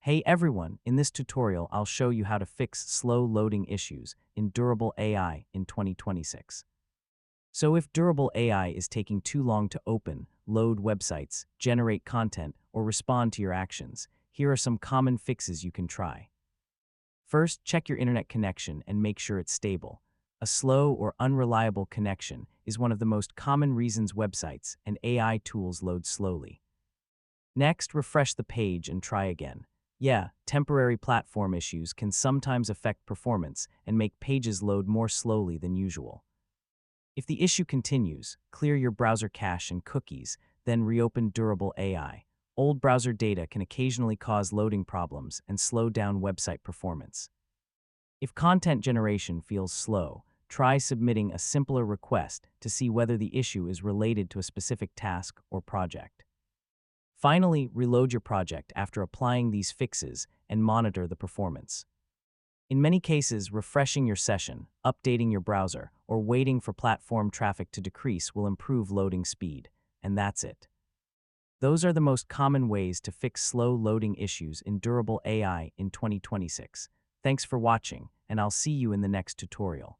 Hey everyone, in this tutorial I'll show you how to fix slow loading issues in Durable AI in 2026. So if Durable AI is taking too long to open, load websites, generate content, or respond to your actions, here are some common fixes you can try. First, check your internet connection and make sure it's stable. A slow or unreliable connection is one of the most common reasons websites and AI tools load slowly. Next, refresh the page and try again. Yeah, temporary platform issues can sometimes affect performance and make pages load more slowly than usual. If the issue continues, clear your browser cache and cookies, then reopen Durable AI. Old browser data can occasionally cause loading problems and slow down website performance. If content generation feels slow, try submitting a simpler request to see whether the issue is related to a specific task or project. Finally, reload your project after applying these fixes and monitor the performance. In many cases, refreshing your session, updating your browser, or waiting for platform traffic to decrease will improve loading speed. And that's it. Those are the most common ways to fix slow loading issues in Durable AI in 2026. Thanks for watching, and I'll see you in the next tutorial.